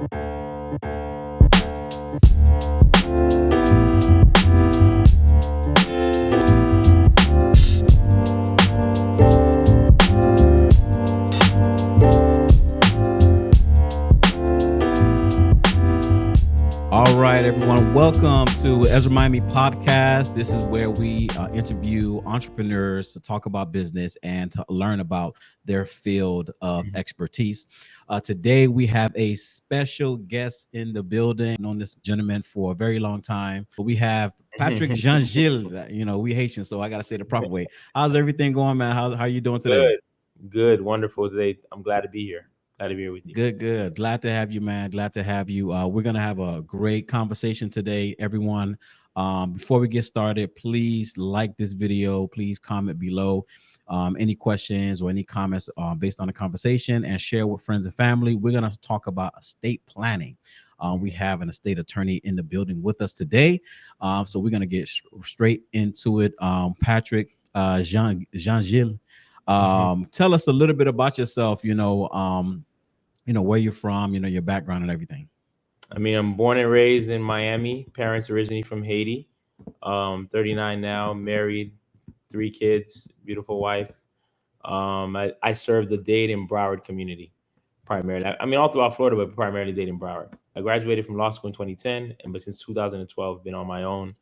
All right, everyone. Welcome to Ezra Miami Podcast. This is where we interview entrepreneurs to talk about business and to learn about their field of expertise. Today, we have a special guest in the building. I've known this gentleman for a very long time. We have Patrick Jean-Gilles. You know, we Haitian, so I got to say the proper way. How's everything going, man? How are you doing today? Good, wonderful today. I'm glad to be here. Glad to be here with you. Good. Glad to have you, man. Glad to have you. We're going to have a great conversation today, everyone. Before we get started, please like this video. Please comment below any questions or any comments based on the conversation, and share with friends and family. We're going to talk about estate planning. We have an estate attorney in the building with us today. So we're going to get straight into it. Patrick, Jean-Gilles, tell us a little bit about yourself, where you're from, your background and everything. I mean, I'm born and raised in Miami. Parents originally from Haiti. 39 now, married, 3 kids, beautiful wife. I served the Dade and Broward community primarily. I mean, all throughout Florida, but primarily Dade and Broward. I graduated from law school in 2010, but since 2012, been on my own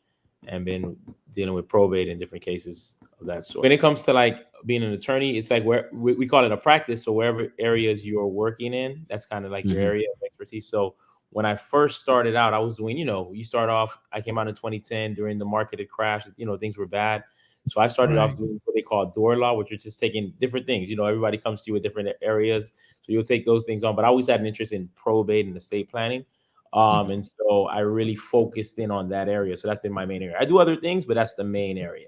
and been dealing with probate and different cases of that sort. When it comes to like being an attorney, it's like where we call it a practice. So wherever areas you're working in, that's kind of like your area of expertise. So when I first started out, I was doing, you start off, I came out in 2010 during the market had crashed, things were bad. So I started off doing what they call door law, which is just taking different things. Everybody comes to you with different areas. So you'll take those things on. But I always had an interest in probate and estate planning. And so I really focused in on that area. So that's been my main area. I do other things, but that's the main area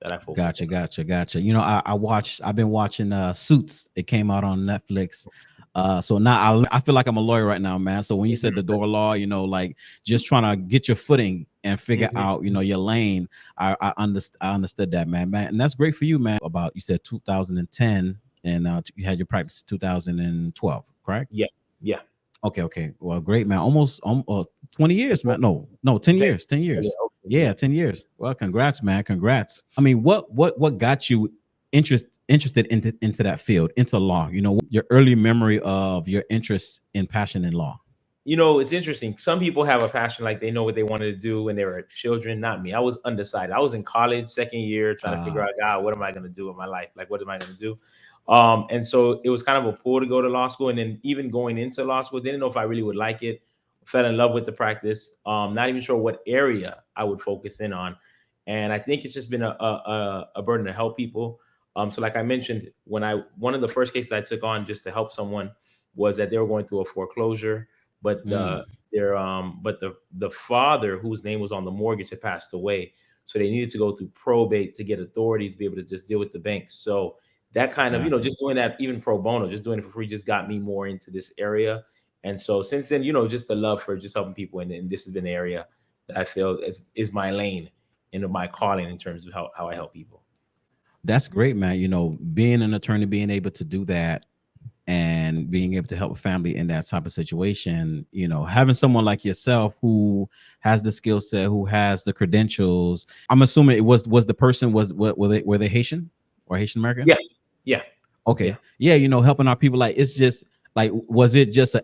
that I focus on. Gotcha. I've been watching Suits. It came out on Netflix. So now I feel like I'm a lawyer right now, man. So when you said the door law, like just trying to get your footing and figure out, your lane, I understood that, man. And that's great for you, man. You said 2010 and you had your practice 2012, correct? Yeah. Okay. Well, great, man. Almost 20 years, man. No, 10 years. 10 years. Yeah, 10 years. Well, congrats, man. Congrats. I mean, what got you interested into that field, into law? Your early memory of your interest and passion in law. It's interesting. Some people have a passion, like they know what they wanted to do when they were children. Not me. I was undecided. I was in college, second year, trying to figure out, God, what am I going to do with my life? Like, what am I going to do? And so it was kind of a pull to go to law school. And then even going into law school, didn't know if I really would like it. Fell in love with the practice. Not even sure what area I would focus in on. And I think it's just been a burden to help people. So like I mentioned, one of the first cases I took on just to help someone was that they were going through a foreclosure, but the father, whose name was on the mortgage, had passed away. So they needed to go through probate to get authority to be able to just deal with the banks. So that kind of, just doing that, even pro bono, just doing it for free, just got me more into this area. And so since then, just the love for just helping people. And this has been the area that I feel is my lane and my calling in terms of how I help people. That's great, man. Being an attorney, being able to do that and being able to help a family in that type of situation, having someone like yourself who has the skill set, who has the credentials. I'm assuming it was the person were they Haitian or Haitian American? Yeah. Okay. Yeah. Helping our people. Like, it's just like, was it just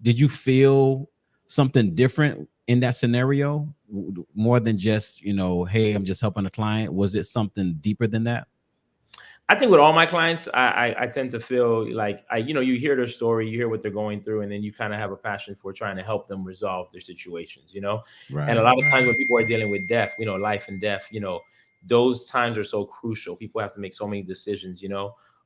did you feel something different in that scenario more than just, hey, I'm just helping a client? Was it something deeper than that? I think with all my clients, I tend to feel like you hear their story, you hear what they're going through, and then you kind of have a passion for trying to help them resolve their situations, Right, and a lot of times when people are dealing with death, life and death, those times are so crucial. People have to make so many decisions,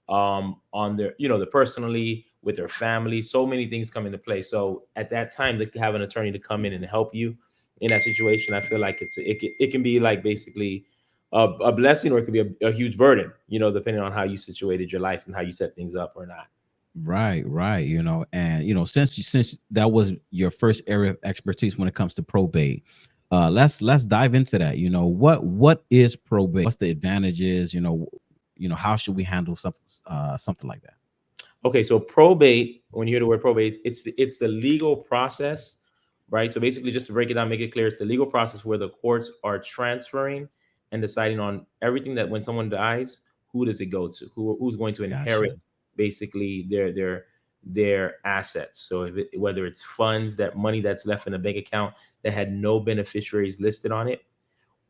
on their, the personally, with their family, so many things come into play. So at that time, to have an attorney to come in and help you in that situation, I feel like it can be like basically a blessing, or it could be a huge burden, depending on how you situated your life and how you set things up or not. Right. And since that was your first area of expertise when it comes to probate, let's dive into that. What is probate? What's the advantages? How should we handle something like that? Okay, so probate, when you hear the word probate, it's the legal process, right? So basically, just to break it down, make it clear, it's the legal process where the courts are transferring and deciding on everything that when someone dies, who does it go to? Who's going to inherit Gotcha. basically their assets? So if whether it's funds, that money that's left in a bank account that had no beneficiaries listed on it,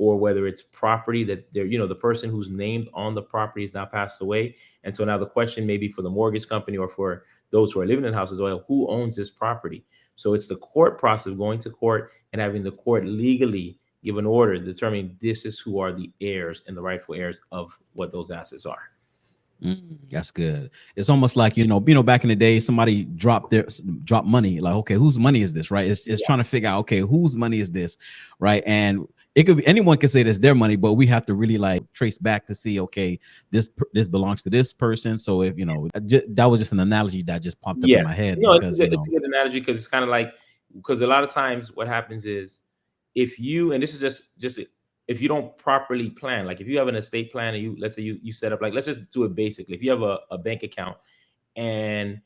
or whether it's property that they're, the person who's named on the property is now passed away. And so now the question may be for the mortgage company or for those who are living in houses, well, who owns this property? So it's the court process, going to court and having the court legally give an order determining this is who are the heirs and the rightful heirs of what those assets are. That's good. It's almost like, back in the day, somebody dropped money. Like, okay, whose money is this, right? It's Yeah. trying to figure out, okay, whose money is this, right? And it could be anyone can say it's their money, but we have to really like trace back to see, okay, this belongs to this person. So if that was just an analogy that just popped up in Yeah. my head No, because it's a good analogy because it's kind of like, because a lot of times what happens is, if you, and this is just if you don't properly plan, like if you have an estate plan and let's say you set up, like, let's just do it basically. If you have a bank account and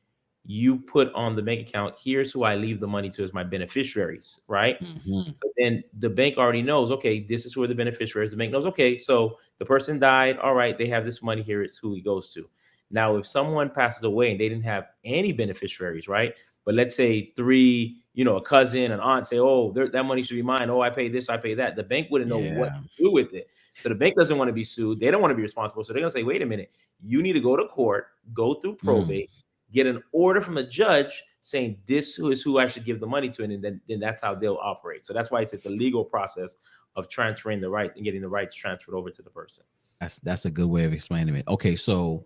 you put on the bank account, here's who I leave the money to as my beneficiaries, right? Mhm. So then the bank already knows, okay, this is who are the beneficiaries. The bank knows, okay, so the person died. All right, they have this money here. It's who it goes to. Now, if someone passes away and they didn't have any beneficiaries, right? But let's say three, a cousin, an aunt say, oh, that money should be mine. Oh, I pay this, I pay that. The bank wouldn't know what Yeah. to do with it. So the bank doesn't want to be sued. They don't want to be responsible. So they're going to say, wait a minute, you need to go to court, go through Mm. probate, get an order from a judge saying this is who I should give the money to, and then that's how they'll operate. So that's why it's a legal process of transferring the right and getting the rights transferred over to the person. That's a good way of explaining it. Okay, so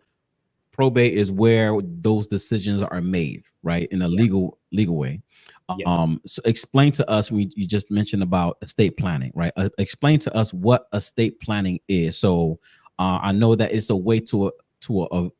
probate is where those decisions are made, right, in a Yeah. legal way. Yes. So explain to us, you just mentioned about estate planning, right? Explain to us what estate planning is. So I know that it's a way to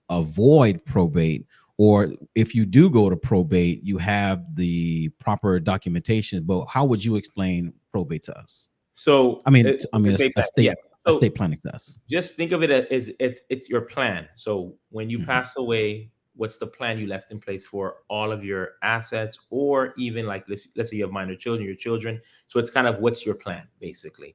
avoid probate, or if you do go to probate, you have the proper documentation. But how would you explain probate to us? So estate plan. Yeah. So Estate planning to us. just think of it as it's your plan. So when you Mhm. pass away, what's the plan you left in place for all of your assets, or even like let's say you have minor children, your children. So it's kind of what's your plan basically.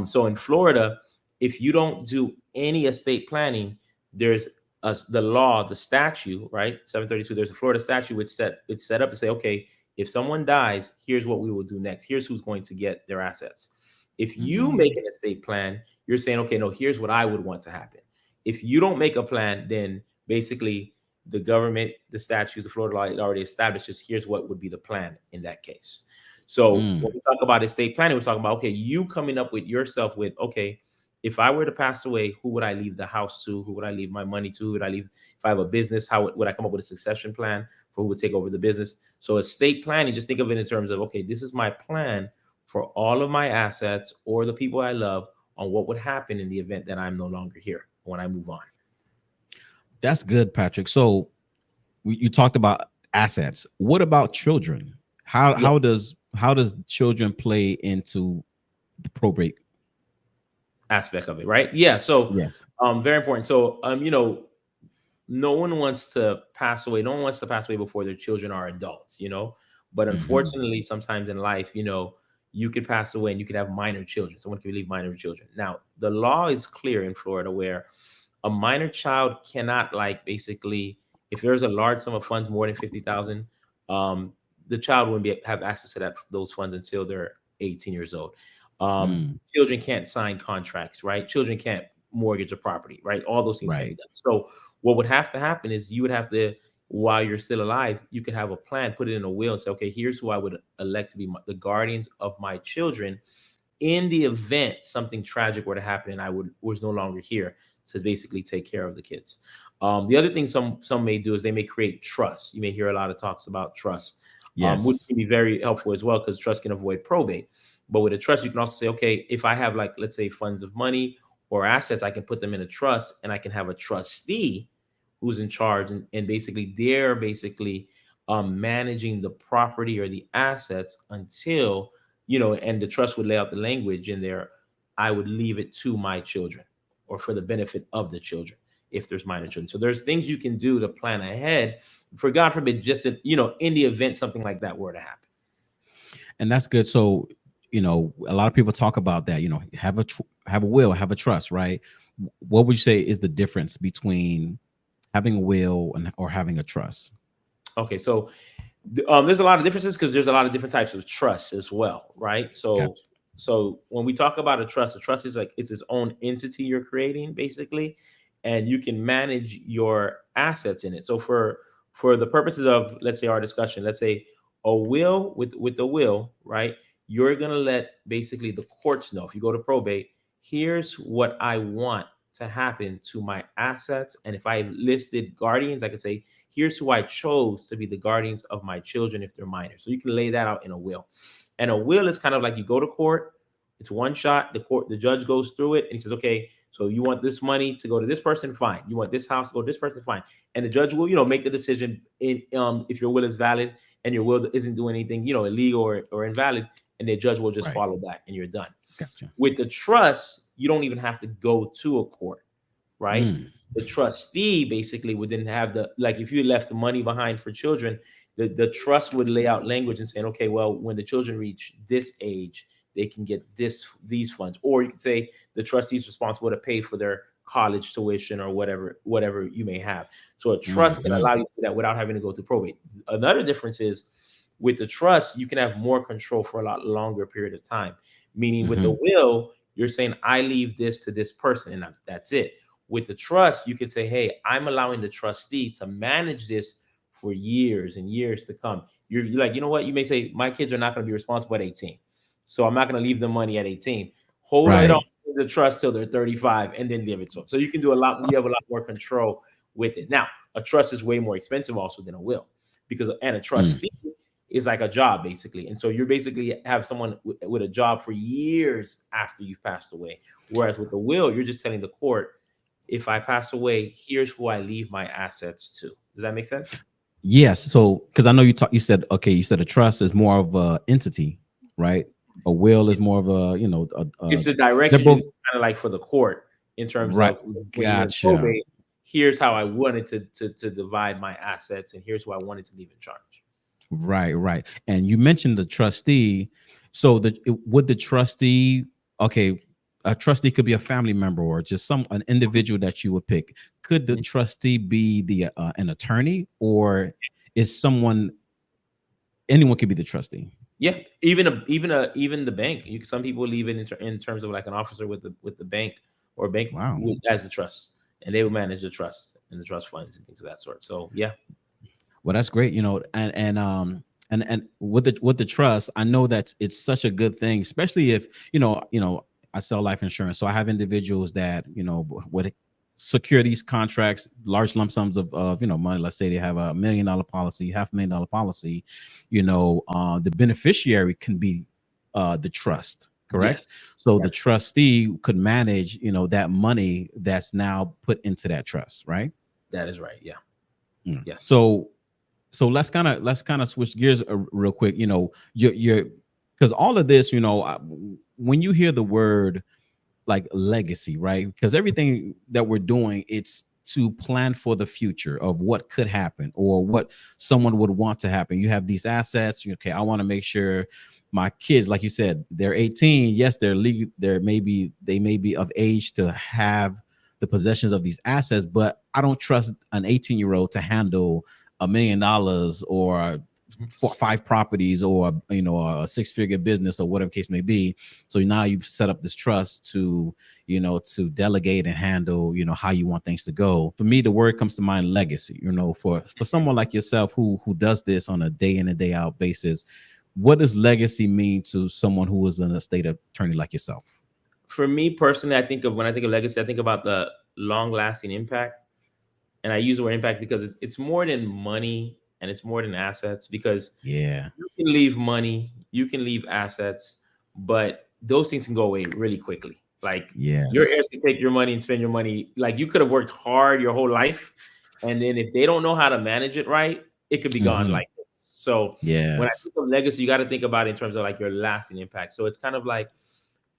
So in Florida, if you don't do any estate planning, there's the law, the statute, right? 732. There's a Florida statute which it's set up to say, okay, if someone dies, here's what we will do next. Here's who's going to get their assets. If you make Mm. an estate plan, you're saying, okay, no, here's what I would want to happen. If you don't make a plan, then basically the government, the statutes, the Florida law, it already establishes here's what would be the plan in that case. So when Mm. we talk about estate planning, we're talking about, okay, you coming up with yourself with, okay, if I were to pass away, who would I leave the house to? Who would I leave my money to? Who would I leave? If I have a business, how would I come up with a succession plan for who would take over the business? So estate planning, just think of it in terms of, okay, this is my plan for all of my assets or the people I love on what would happen in the event that I'm no longer here when I move on. That's good, Patrick. So you talked about assets. What about children? How Yeah, how does children play into the probate? aspect of it, right? Yeah. So Yes. very important. So no one wants to pass away. No one wants to pass away before their children are adults, But Hmm. unfortunately, sometimes in life, you could pass away and you could have minor children. Someone can leave minor children. Now, the law is clear in Florida where a minor child cannot, like, basically, if there's a large sum of funds more than 50,000, um, the child wouldn't have access to those funds until they're 18 years old. Mm. Children can't sign contracts, right? Children can't mortgage a property, right? All those things can't be Right. done. So what would have to happen is you would have to, while you're still alive, you could have a plan, put it in a will, and say, okay, here's who I would elect to be the guardians of my children in the event something tragic were to happen and I was no longer here to basically take care of the kids. The other thing some may do is they may create trust. You may hear a lot of talks about trust, which Yes. can be very helpful as well because trust can avoid probate. But with a trust, you can also say, okay, if I have, like, let's say, funds of money or assets, I can put them in a trust and I can have a trustee who's in charge, and basically they're basically managing the property or the assets until, and the trust would lay out the language in there. I would leave it to my children or for the benefit of the children if there's minor children. So there's things you can do to plan ahead for, God forbid, just to, in the event something like that were to happen. And that's good. So, a lot of people talk about that, have a will, have a trust, right? What would you say is the difference between having a will or having a trust? Okay, so there's a lot of differences because there's a lot of different types of trust as well, right? So, Gotcha. so when we talk about a trust is like it's its own entity you're creating, basically, and you can manage your assets in it. So for the purposes of, let's say, our discussion, let's say a will, with the will, right? You're gonna let basically the courts know, if you go to probate, here's what I want to happen to my assets, and if I listed guardians, I could say, here's who I chose to be the guardians of my children if they're minors. So you can lay that out in a will. And a will is kind of like you go to court, it's one shot, the judge goes through it and he says, okay, so you want this money to go to this person, fine. You want this house to go to this person, fine. And the judge will, make the decision in if your will is valid and your will isn't doing anything, illegal or invalid, and the judge will just Right. follow that and you're done. Gotcha. With the trust, you don't even have to go to a court, right? The trustee basically would then have like if you left the money behind for children, the trust would lay out language and saying, okay, well, when the children reach this age, they can get these funds. Or you could say the trustee is responsible to pay for their college tuition or whatever you may have. So a trust can allow you to do that without having to go through probate. Another difference is with the trust, you can have more control for a lot longer period of time. Meaning with the will, you're saying, I leave this to this person and that's it. With the trust, you could say, hey, I'm allowing the trustee to manage this for years and years to come. You're like, you know what? You may say, my kids are not going to be responsible at 18. So I'm not going to leave them money at 18. Hold it on to the trust till they're 35 and then give it to them. So you can do you have a lot more control with it. Now, a trust is way more expensive also than a will and a trustee is like a job basically. And so you're basically have someone with a job for years after you've passed away. Whereas with the will, you're just telling the court, if I pass away, here's who I leave my assets to. Does that make sense? Yes. So, because I know you said a trust is more of a entity, right? A will is more of it's a direction both, kind of like for the court in terms right. of when Gotcha. you're in probate, here's how I wanted to divide my assets and here's who I wanted to leave in charge. Right. And you mentioned the trustee. So would the trustee, a trustee could be a family member or just an individual that you would pick. Could the trustee be an attorney, or is anyone could be the trustee? Yeah, even the bank. Some people leave it in terms of like an officer with the bank or bank as the trust, and they will manage the trust and the trust funds and things of that sort. So yeah. Well, that's great. And with the trust, I know that it's such a good thing, especially if I sell life insurance, so I have individuals that would secure these contracts, large lump sums of money. Let's say they have $1 million policy, $500,000 policy. The beneficiary can be the trust, correct? Yes. So the trustee could manage that money that's now put into that trust, right? That is right. Yeah. Yes. So let's kind of switch gears real quick. You're because all of this, when you hear the word like legacy, right? Because everything that we're doing, it's to plan for the future of what could happen or what someone would want to happen. You have these assets. Okay, I want to make sure my kids, like you said, they're 18. Yes, they're legal. They may be of age to have the possessions of these assets, but I don't trust an 18-year-old to handle $1 million or 5 properties or a 6-figure business or whatever case may be. So now you've set up this trust to delegate and handle how you want things to go. For me, the word comes to mind, legacy. For someone like yourself who does this on a day in and day out basis, what does legacy mean to someone who is an estate attorney like yourself? For me personally, when I think of legacy, I think about the long-lasting impact. And I use the word impact because it's more than money and it's more than assets, because you can leave money, you can leave assets, but those things can go away really quickly. Like your heirs can take your money and spend your money. Like you could have worked hard your whole life, and then if they don't know how to manage it right, it could be gone like this. So when I think of legacy, you got to think about it in terms of like your lasting impact. So it's kind of like,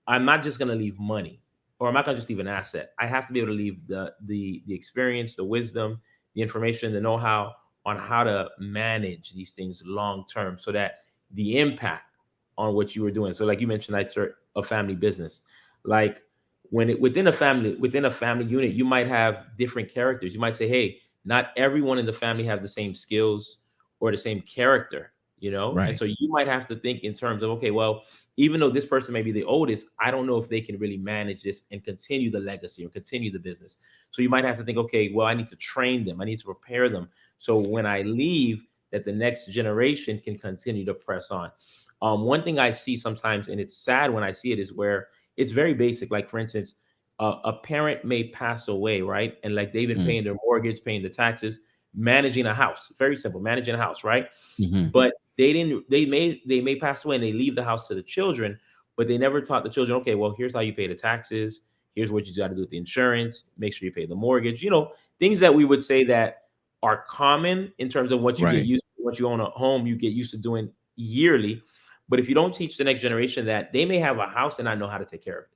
I'm not just going to leave money. or I'm not gonna just leave an asset. I have to be able to leave the experience, the wisdom, the information, the know-how on how to manage these things long term, so that the impact on what you were doing. So, like you mentioned, I start a family business. Like when it within a family unit, you might have different characters. You might say, hey, not everyone in the family have the same skills or the same character, you know? And Right. so you might have to think in terms of, okay, well, even though this person may be the oldest, I don't know if they can really manage this and continue the legacy or continue the business. So you might have to think, okay, well, I need to train them. I need to prepare them. So when I leave, that the next generation can continue to press on. One thing I see sometimes, and it's sad when I see it, is where it's very basic. Like, for instance, a parent may pass away, right? And like they've been Mm. paying their mortgage, paying the taxes, managing a house. Very simple, managing a house, right? Hmm. But they didn't. They may pass away and they leave the house to the children, but they never taught the children. Okay, well, here's how you pay the taxes. Here's what you got to do with the insurance. Make sure you pay the mortgage. You know, things that we would say that are common in terms of what you get Right. used to. Once you own a home, you get used to doing yearly. But if you don't teach the next generation that, they may have a house and not know how to take care of it.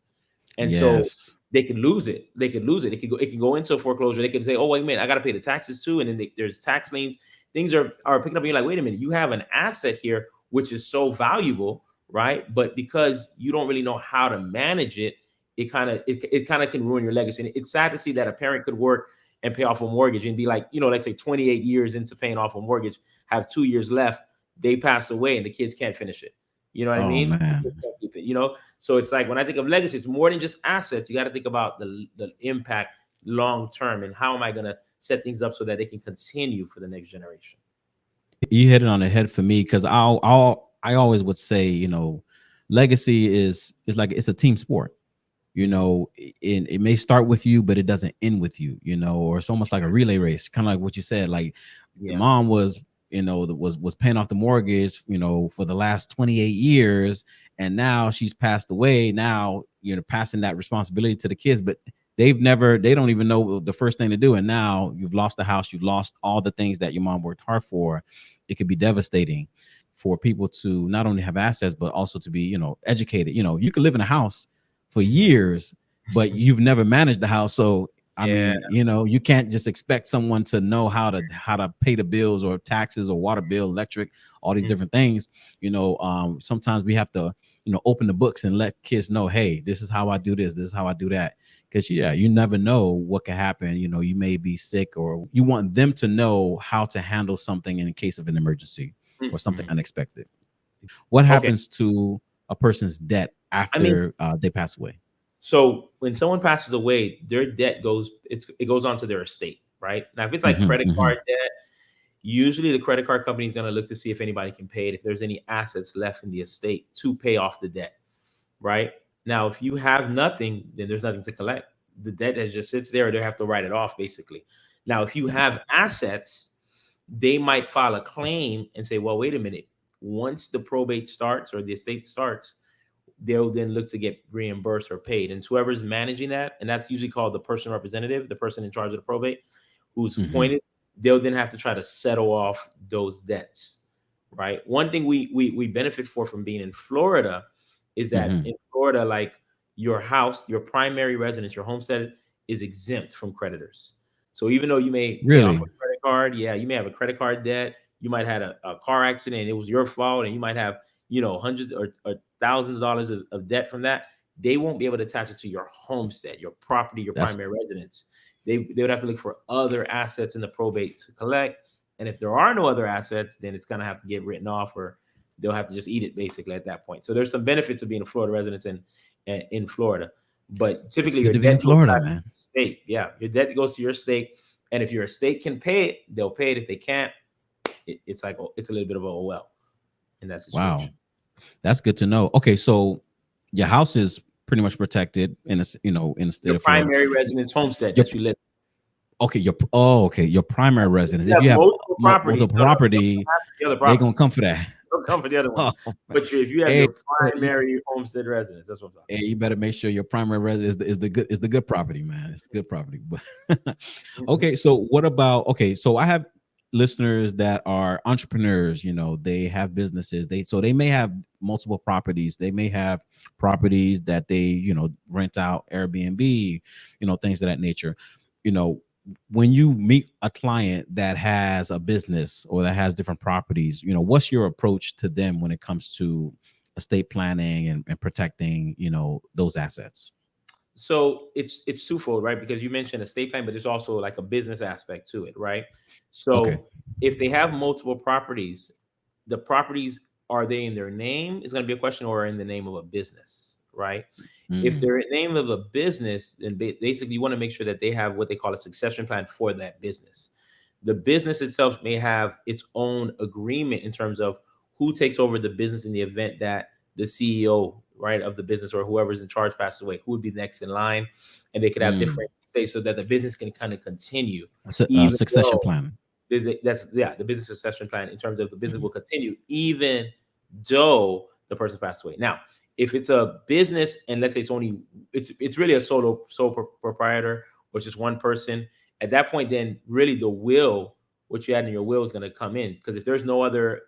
And so Yes. they could lose it. They could lose it. It can go into foreclosure. They could say, "Oh, wait a minute, I got to pay the taxes too." And then there's tax liens. Things are picking up. And you're like, "Wait a minute, you have an asset here which is so valuable, right? But because you don't really know how to manage it, it kind of can ruin your legacy." And it's sad to see that a parent could work and pay off a mortgage and be like, let's say 28 years into paying off a mortgage, have 2 years left, they pass away and the kids can't finish it. You know what I Oh mean? The kids man. can't keep it. So it's like when I think of legacy, it's more than just assets. You got to think about the impact long term, and how am I going to set things up so that they can continue for the next generation. You hit it on the head for me because I always would say, legacy is like it's a team sport. It may start with you, but it doesn't end with you. Or it's almost like a relay race, kind of like what you said. Like the Yeah. mom was, was paying off the mortgage, for the last 28 years, and now she's passed away. Now passing that responsibility to the kids, but they don't even know the first thing to do. And now you've lost the house, you've lost all the things that your mom worked hard for. It could be devastating for people to not only have assets, but also to be, educated. You could live in a house for years, but you've never managed the house. So I Yeah. mean, you can't just expect someone to know how to pay the bills or taxes or water bill, electric, all these Mhm. different things. Sometimes we have to, open the books and let kids know, hey, this is how I do this is how I do that. Because you never know what can happen. You may be sick, or you want them to know how to handle something in case of an emergency or something Mhm. unexpected. What Okay. happens to a person's debt I mean, after they pass away? so when someone passes away, their debt goes onto their estate, right? Now, if it's like Hmm. credit Hmm. card debt, usually the credit card company is going to look to see if anybody can pay it, if there's any assets left in the estate to pay off the debt, right? Now, if you have nothing, then there's nothing to collect. The debt that just sits there, they have to write it off, basically. Now, if you have assets, they might file a claim and say, well, wait a minute. Once the probate starts or the estate starts, they'll then look to get reimbursed or paid. And whoever's managing that, and that's usually called the person representative, the person in charge of the probate, who's Hmm. appointed, they'll then have to try to settle off those debts. Right. One thing we benefit from being in Florida is that Hmm. in Florida, like your house, your primary residence, your homestead is exempt from creditors. So even though you may pay off a Really? credit card, yeah, you may have a credit card debt, you might have had a car accident and it was your fault, and you might have, hundreds or thousands of dollars of debt from that. They won't be able to attach it to your homestead, your property, your That's primary residence. They would have to look for other assets in the probate to collect. And if there are no other assets, then it's going to have to get written off, or they'll have to just eat it basically at that point. So there's some benefits of being a Florida resident in Florida. But it's typically good your to be in debt goes Florida, back to man. your state. Yeah, your debt goes to your state. And if your estate can pay it, they'll pay it. If they can't, it's like, it's a little bit of a oh well in that Wow, situation. that's good to know. Okay, so your house is pretty much protected in the state Your of Florida. primary residence homestead Your that you live okay, your primary in. If residence. you If have you have multiple properties, multiple no, they don't property, come after the other they gonna properties. come for that. They'll come for the other Oh, ones. man. But if you have Hey, your primary homestead residence, that's what I'm talking hey, you better make sure your primary residence is the good property, man. It's good property. But about. okay, so what about so I have listeners that are entrepreneurs. They have businesses. They may have multiple properties. They may have properties that they, rent out, Airbnb, things of that nature. When you meet a client that has a business or that has different properties, what's your approach to them when it comes to estate planning and protecting, those assets? So it's twofold, right? Because you mentioned estate plan, but there's also like a business aspect to it, right? Okay. So if they have multiple properties, the properties, are they in their name is going to be a question, or in the name of a business, right? If Mm, they're in the name of a business, then basically you want to make sure that they have what they call a succession plan for that business. The business itself may have its own agreement in terms of who takes over the business in the event that the CEO, right, of the business or whoever's in charge passes away, who would be next in line, and they could have mm. different states so that the business can kind of continue, A even succession though plan. that's yeah, the business succession plan in terms of the business Mhm. will continue even though the person passed away. Now, if it's a business and let's say it's really a sole proprietor, or it's just one person, at that point, then really the will, what you had in your will, is going to come in, because if there's no other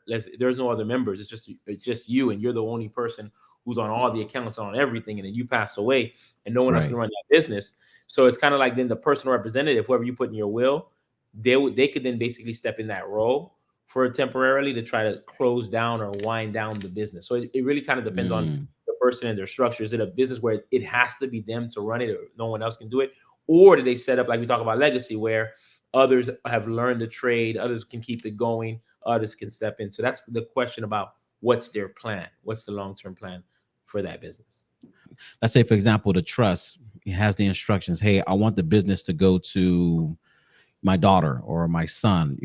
members, it's just you, and you're the only person who's on all the accounts, on everything, and then you pass away, and no one else can Right. run that business. So it's kind of like then the personal representative, whoever you put in your will, they could then basically step in that role for temporarily to try to close down or wind down the business. So it really kind of depends on Mm. the person and their structure. Is it a business where it has to be them to run it, or no one else can do it? Or do they set up, like we talk about legacy, where others have learned the trade, others can keep it going, others can step in? So that's the question about what's their plan, what's the long-term plan for that business. Let's say, for example, the trust, it has the instructions. Hey, I want the business to go to my daughter or my son,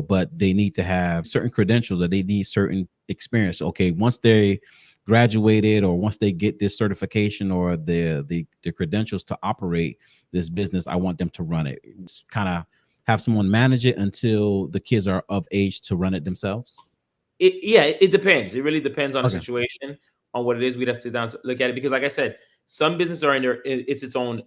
but they need to have certain credentials, or they need certain experience. Okay, once they graduated, or once they get this certification or the credentials to operate this business, I want them to run it. Kind of have someone manage it until the kids are of age to run it themselves. It depends. It really depends on the Okay. situation, on what it is. We'd have to sit down to look at it, because, like I said, some businesses are in there. It's its own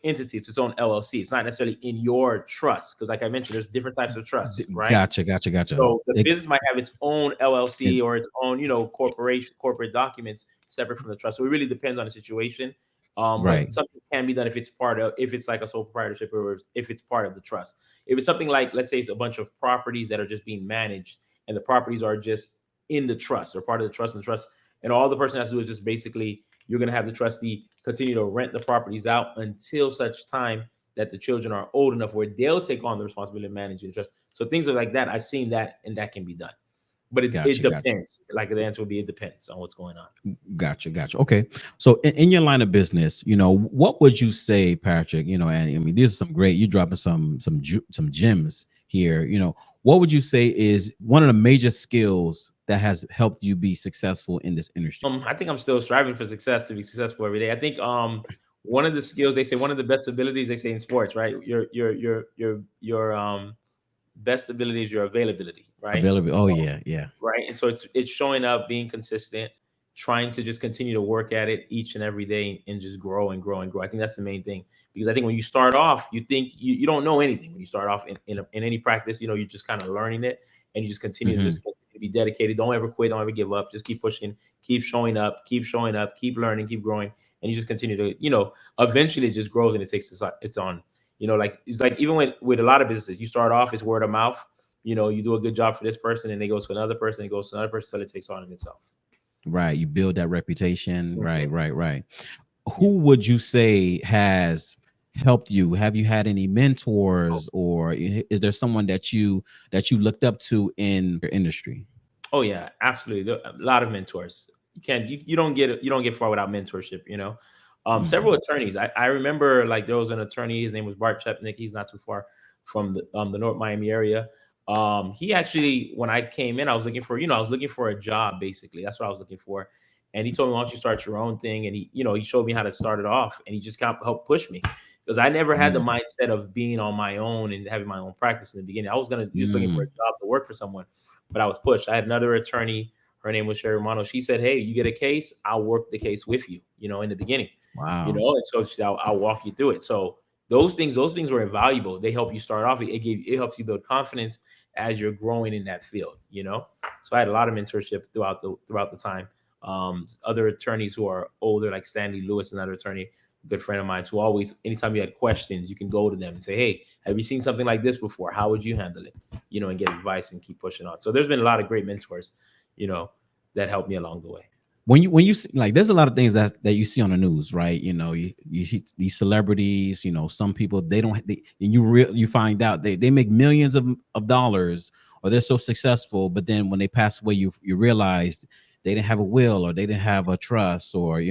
entity. It's its own LLC. It's not necessarily in your trust, because, like I mentioned, there's different types of trusts, right? Gotcha. So the business might have its own LLC Is or its own, corporation, corporate documents separate from the trust. So it really depends on the situation. But right. something can be done if it's like a sole proprietorship, or if it's part of the trust. If it's something like, let's say, it's a bunch of properties that are just being managed, and the properties are just in the trust, or part of the trust, and the trust, and all the person has to do is just basically, you're going to have the trustee continue to rent the properties out until such time that the children are old enough where they'll take on the responsibility of managing the trust. So things are like that. I've seen that, and that can be done. But it Gotcha. depends. Like the answer would be, it depends on what's going on. Gotcha. Okay. So in your line of business, what would you say, Patrick? And I mean, these are some great. You dropping some gems here. What would you say is one of the major skills that has helped you be successful in this industry? I think I'm still striving for success, to be successful every day. I think one of the skills, they say, one of the best abilities, they say, in sports, right? Your best ability is your availability, right? Available. Oh yeah. Right. And so it's showing up, being consistent, trying to just continue to work at it each and every day, and just grow and grow and grow. I think that's the main thing, because I think when you start off, you think you don't know anything. When you start off in any practice, you're just kind of learning it, and you just continue to Hmm. just continue to be dedicated. Don't ever quit. Don't ever give up. Just keep pushing, keep showing up, keep learning, keep growing. And you just continue to, eventually it just grows, and it takes its on, like it's like, even with a lot of businesses, you start off, it's word of mouth. You do a good job for this person, and they go to another person, it goes to another person, so it takes on in itself. Right. You build that reputation. Mhm. Right. Yeah. Who would you say has helped you? Have you had any Oh, mentors, or is there someone that you looked up to in your industry? oh, yeah, absolutely. A lot of mentors. You don't get far without mentorship. Several Mhm. attorneys. I remember, like, there was an attorney. His name was Bart Chepnick. He's not too far from the North Miami area. He actually, when I came in, I was looking for a job. Basically, that's what I was looking for. And he told me, "Why don't you start your own thing?" And he showed me how to start it off, and he just kind of helped push me, because I never had the Mm, mindset of being on my own and having my own practice in the beginning. I was gonna just looking for a mm. job to work for someone, but I was pushed. I had another attorney. Her name was Sherry Romano. She said, "Hey, you get a case, I'll work the case with you." In the beginning, Wow. and so she said, I'll walk you through it. So those things were invaluable. They help you start off. It helps you build confidence as you're growing in that field. So I had a lot of mentorship throughout the time. Other attorneys who are older, like Stanley Lewis, another attorney, good friend of mine, who always, anytime you had questions, you can go to them and say, hey, have you seen something like this before? How would you handle it? And get advice and keep pushing on. So there's been a lot of great mentors, that helped me along the way. When you see, like, there's a lot of things that you see on the news, right? You see these celebrities, some people, they don't, and you find out they make millions of dollars, or they're so successful, but then when they pass away, you realize they didn't have a will, or they didn't have a trust, or they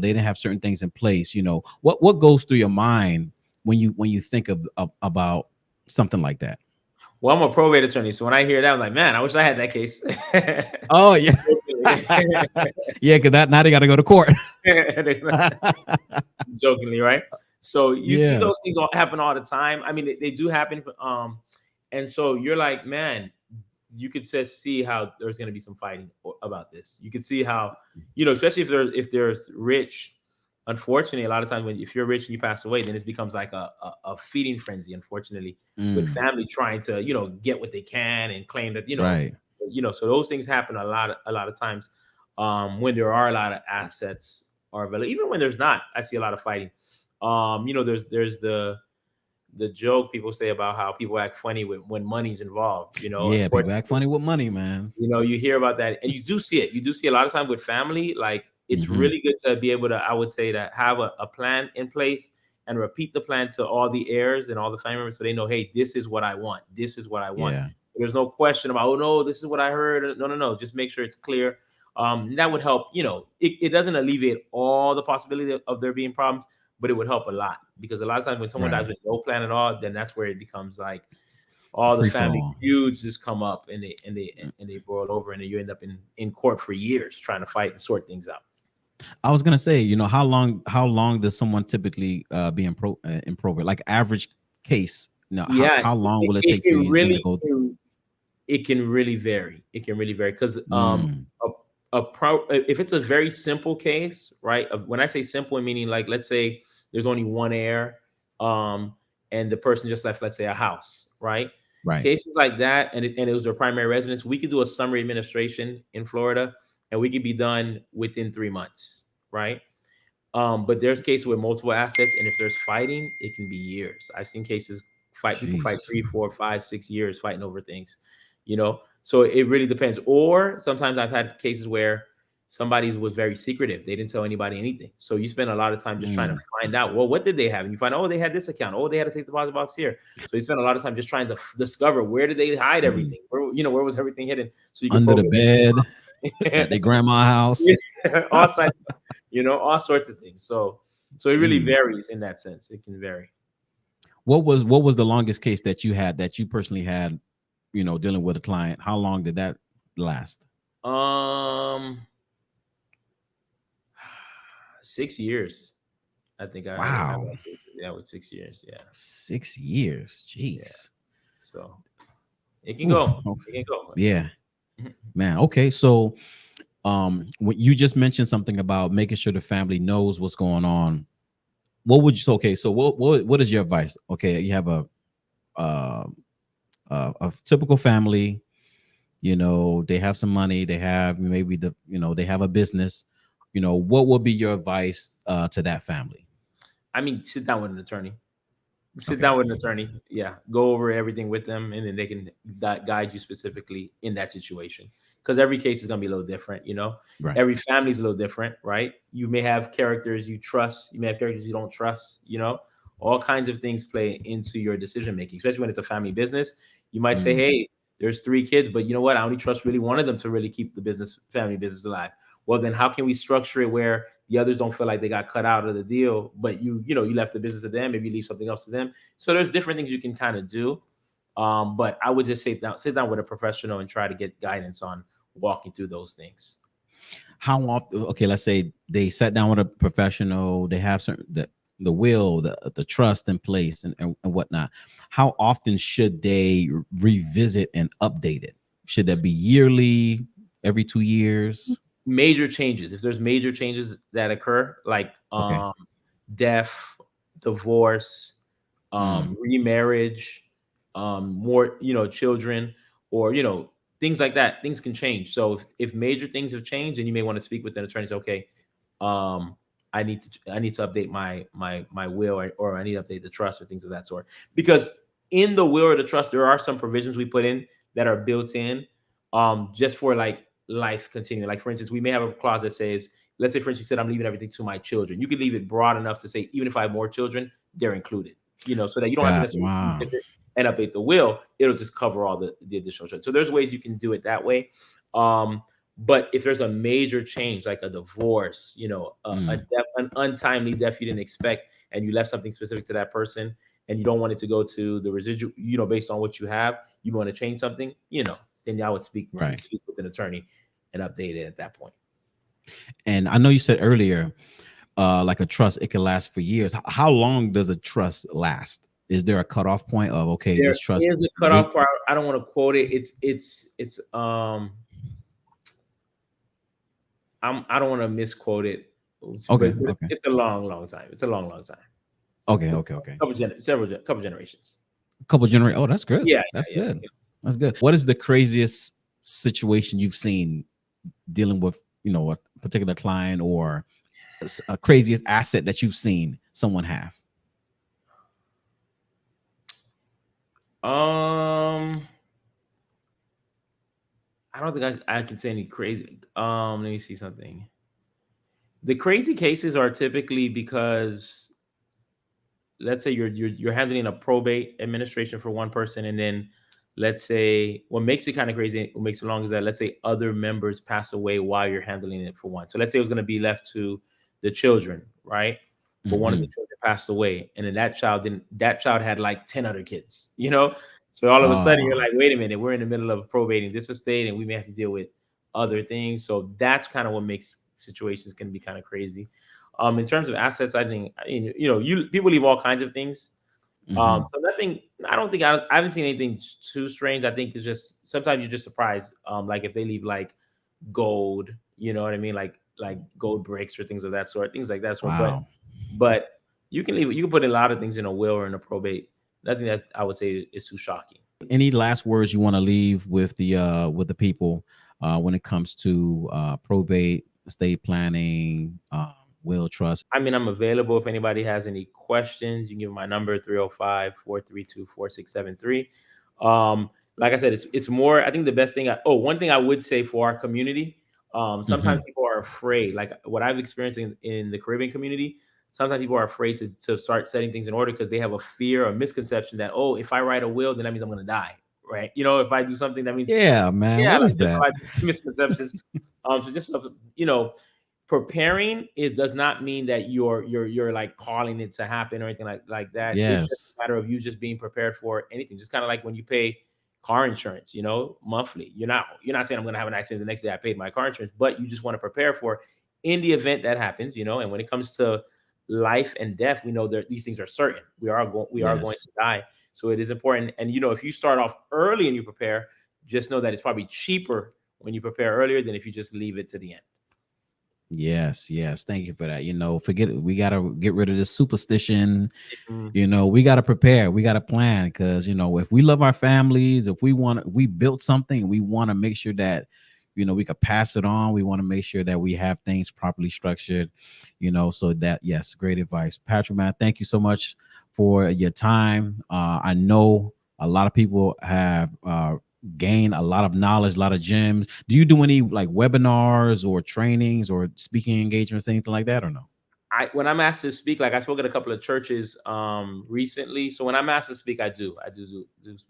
didn't have certain things in place. What goes through your mind when you think of about something like that? Well, I'm a probate attorney, so when I hear that, I'm like, man, I wish I had that case. Oh yeah. Yeah, because now they got to go to court. Jokingly, right? So you see Yeah. those things happen all the time. I mean, they do happen. And so you're like, man, you could just see how there's going to be some fighting about this. You could see how, especially if there's rich. Unfortunately, a lot of times if you're rich and you pass away, then it becomes like a feeding frenzy. Unfortunately, with family trying to get what they can and claim that Right. So those things happen a lot of times when there are a lot of assets are available. Even when there's not, I see a lot of fighting. There's the joke people say about how people act funny when money's involved. Yeah, people act funny with money, man. You hear about that, and you do see it. You do see a lot of time with family. Like, it's Mhm. really good to be able to, I would say, that have a plan in place and repeat the plan to all the heirs and all the family members, so they know, hey, this is what I want. This is what I want. Yeah. There's no question about, oh no, this is what I heard. No. Just make sure it's clear. That would help. It doesn't alleviate all the possibility of there being problems, but it would help a lot, because a lot of times when someone dies Right. with no plan at all, then that's where it becomes like all the Free for family all. feuds just come up, and they boil over, and then you end up in court for years trying to fight and sort things out. I was gonna say, how long does someone typically be in probate? Like, average case. How Yeah, how long will it it take for can them to really go? it can really vary. It can really vary because Mm, if it's a very simple case, right? When I say simple, meaning, like, let's say there's only one heir, um, and the person just left, let's say, a house, right? right. Cases like that, and it was their primary residence, we could do a summary administration in Florida, and we could be done within 3 months, right? But there's cases with multiple assets, and if there's fighting, it can be years. I've seen cases people fight Jeez. 3, 4, 5, 6 years fighting over things, So it really depends. Or sometimes I've had cases where somebody was very secretive. They didn't tell anybody anything. So you spend a lot of time just trying to Mm, find out, well, what did they have? And you find, oh, they had this account. Oh, they had a safe deposit box here. So you spend a lot of time just trying to discover, where did they hide mm. everything? Where was everything hidden? So you can Under the probate bed at them. their grandma's house. all sides, all sorts of things. So it really Jeez. varies in that sense. It can vary. What was the longest case that you personally had, dealing with a client? How long did that last? Um, 6 years. I think I have Wow. that case. Yeah, with 6 years. Yeah, 6 years. yeah. Jeez. So it can Oof, go. okay. It can go. Yeah, man. Okay, so when you just mentioned something about making sure the family knows what's going on, what would you? Okay, so what is your advice? Okay, you have uh, a typical family. They have some money. They have maybe they have a business. What would be your advice to that family? I mean, sit down with an attorney. Sit Okay, down with an attorney. Yeah, go over everything with them, and then they can guide you specifically in that situation. Because every case is gonna be a little different. right. Every family is a little different, right? You may have characters you trust. You may have characters you don't trust. All kinds of things play into your decision making, especially when it's a family business. You might say, Mm, "Hey, there's 3 kids, but you know what? I only trust really one of them to really keep the family business alive." Well, then how can we structure it where the others don't feel like they got cut out of the deal, but you left the business to them, maybe leave something else to them. So there's different things you can kind of do. But I would just sit down with a professional and try to get guidance on walking through those things. how often? Okay, let's say they sat down with a professional. They have certain the will, the trust in place, and whatnot. How often should they revisit and update it? Should that be yearly, every 2 years? Major changes. If there's major changes that occur, like Okay. death, divorce, Mm, remarriage, more children, or things like that. Things can change. So if major things have changed, then you may want to speak with an attorney. Say, okay, um, I need to update my will, or I need to update the trust or things of that sort. Because in the will or the trust, there are some provisions we put in that are built in, just for like life continuing. Like for instance, we may have a clause that says, let's say for instance, you said I'm leaving everything to my children. You could leave it broad enough to say even if I have more children, they're included. So that you don't have to God, necessarily wow. and update the will. It'll just cover all the additional children. So there's ways you can do it that way. But if there's a major change, like a divorce, a death, an untimely death you didn't expect, and you left something specific to that person, and you don't want it to go to the residual, based on what you have, you want to change something, then I would speak Right. with an attorney and update it at that point. And I know you said earlier, like a trust, it can last for years. How long does a trust last? Is there a cutoff point of, okay, There this trust is a cutoff part. I don't want to quote it. It's I don't want to misquote it. Okay, but okay. It's a long time. It's a long time. Okay, It's okay. couple generations. Couple generations. Oh, that's good. Yeah, That's yeah. good. That's good. What is the craziest situation you've seen dealing with, a particular client, or a craziest asset that you've seen someone have? I don't think I can say any crazy. Let me see something. The crazy cases are typically because, let's say you're handling a probate administration for one person, and then let's say what makes it kind of crazy, what makes it long, is that let's say other members pass away while you're handling it for one. So let's say it was going to be left to the children, right? But one of the children passed away, and then that child had like 10 other kids, So all of a sudden you're like, wait a minute, we're in the middle of probating this estate, and we may have to deal with other things. So that's kind of what makes situations can be kind of crazy. In terms of assets, I think people leave all kinds of things. So nothing. I don't think I haven't seen anything too strange. I think it's just sometimes you're just surprised. Like if they leave like gold, you know what I mean, like gold bricks or things of that sort, things like that sort. Wow. But you can put a lot of things in a will or in a probate. Nothing that I would say is too shocking. Any last words you want to leave with the people when it comes to probate, estate planning, will, trust? I mean, I'm available if anybody has any questions. You can give my number 305-432-4673. Like I said, it's more, I think the best thing one thing I would say for our community, sometimes people are afraid, like what I've experienced in the Caribbean community. Sometimes people are afraid to start setting things in order because they have a fear or misconception that, if I write a will, then that means I'm going to die, right? If I do something, that means, Yeah, man. What like is that? misconceptions. So just preparing does not mean that you're like calling it to happen or anything like that. It's just a matter of you just being prepared for anything. Just kind of like when you pay car insurance, monthly. You're not saying I'm going to have an accident the next day I paid my car insurance, but you just want to prepare for in the event that happens, and when it comes to life and death, we know that these things are certain. We are going to die. So it is important. And if you start off early and you prepare, just know that it's probably cheaper when you prepare earlier than if you just leave it to the end. Yes. Thank you for that. Forget it. We gotta get rid of this superstition. Mm-hmm. We gotta prepare. We gotta plan, because if we love our families, if we built something, we want to make sure that we could pass it on. We want to make sure that we have things properly structured. So that, yes, great advice, Patrick, man. Thank you so much for your time. I know a lot of people have gain a lot of knowledge, a lot of gems. Do you do any like webinars or trainings or speaking engagements, anything like that, or no? When I'm asked to speak, like I spoke at a couple of churches recently. So when I'm asked to speak, I do.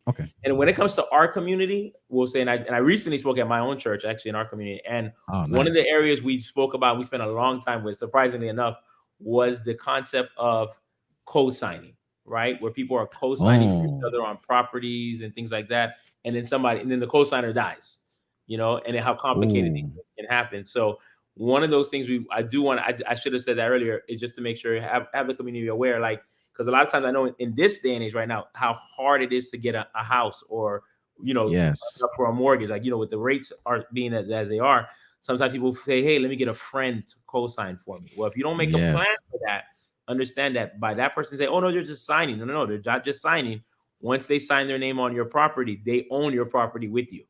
Okay. And when it comes to our community, we'll say, and I recently spoke at my own church, actually, in our community. And one of the areas we spoke about, we spent a long time with, surprisingly enough, was the concept of co-signing, right? Where people are co-signing for each other on properties and things like that. And then the co-signer dies, and how complicated these things can happen. So one of those things I should have said that earlier, is just to make sure have the community aware, like, because a lot of times I know in this day and age right now, how hard it is to get a house or, yes, for a mortgage, like, with the rates are being as they are. Sometimes people say, hey, let me get a friend to co-sign for me. Well, if you don't make a plan for that, understand that by that person say, oh no, they're just signing. No, they're not just signing. Once they sign their name on your property, they own your property with you.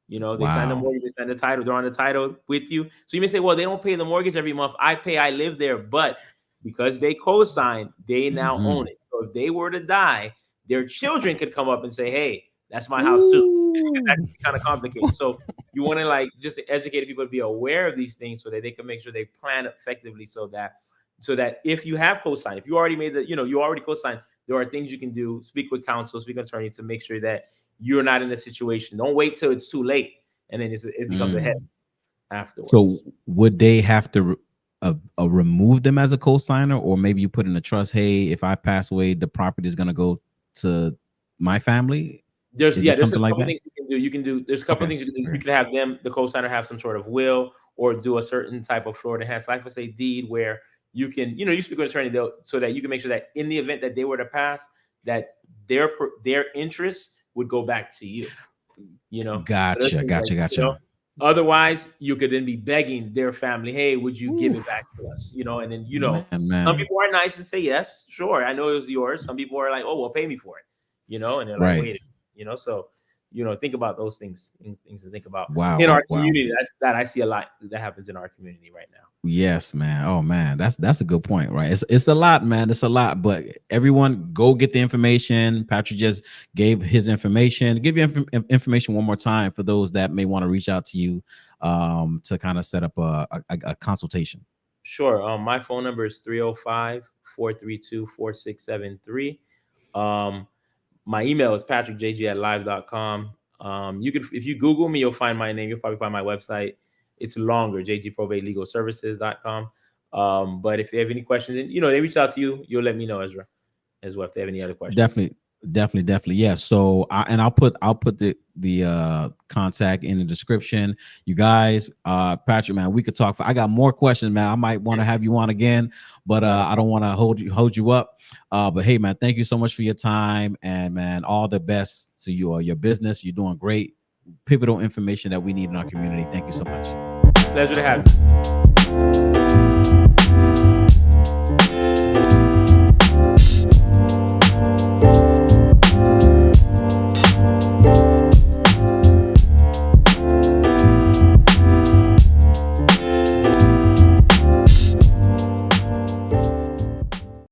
You know, they sign the Wow. mortgage, they sign the title, they're on the title with you. So you may say, well, they don't pay the mortgage every month. I pay, I live there. But because they co-signed, they now own Mhm. it. So if they were to die, their children could come up and say, hey, that's my house too. That Ooh. can be kind of complicated. So you want to like just to educate people to be aware of these things so that they can make sure they plan effectively so that if you have co-signed, if you already made the, you already co-signed, there are things you can do, speak with counsel, speak with attorney to make sure that you're not in a situation. Don't wait till it's too late and then it becomes a head Mm. So afterwards. would they have to remove them as a co-signer, or maybe you put in a trust? Hey, if I pass away, the property is going to go to my family. There's Is it there's a something like couple that? things you can do. There's a couple Okay. things you can do. You Okay. can have them, the co-signer, have some sort of will or do a certain type of Florida enhanced life estate deed where you can, you speak with an attorney so that you can make sure that in the event that they were to pass, that their interest would go back to you. So there's Gotcha. things like, Gotcha. Gotcha. otherwise you could then be begging their family, hey, would you give Ooh, it back to us? And then man, some man. people are nice and say yes, sure, I know it was yours. Some people are like, oh, well, pay me for it, and they're like, Right. wait, so think about those things to think about Wow. in our Wow. community. That I see a lot that happens in our community right now. Yes, man. Oh man, that's a good point, right? It's a lot, man. It's a lot, but everyone go get the information. Patrick just gave his information. Give you information one more time for those that may want to reach out to you to kind of set up a consultation. Sure. My phone number is 305-432-4673. My email is patrickjg@live.com. You can, if you Google me, you'll find my name. You'll probably find my website. It's longer, jgprobatelegalservices.com. But if you have any questions, and they reach out to you, you'll let me know, Ezra, as well, if they have any other questions. Definitely. Yeah. So I'll put the contact in the description. You guys, Patrick, man, we could talk I got more questions, man. I might want to have you on again, but I don't want to hold you up. But hey, man, thank you so much for your time, and man, all the best to you or your business. You're doing great. Pivotal information that we need in our community. Thank you so much. Pleasure to have you.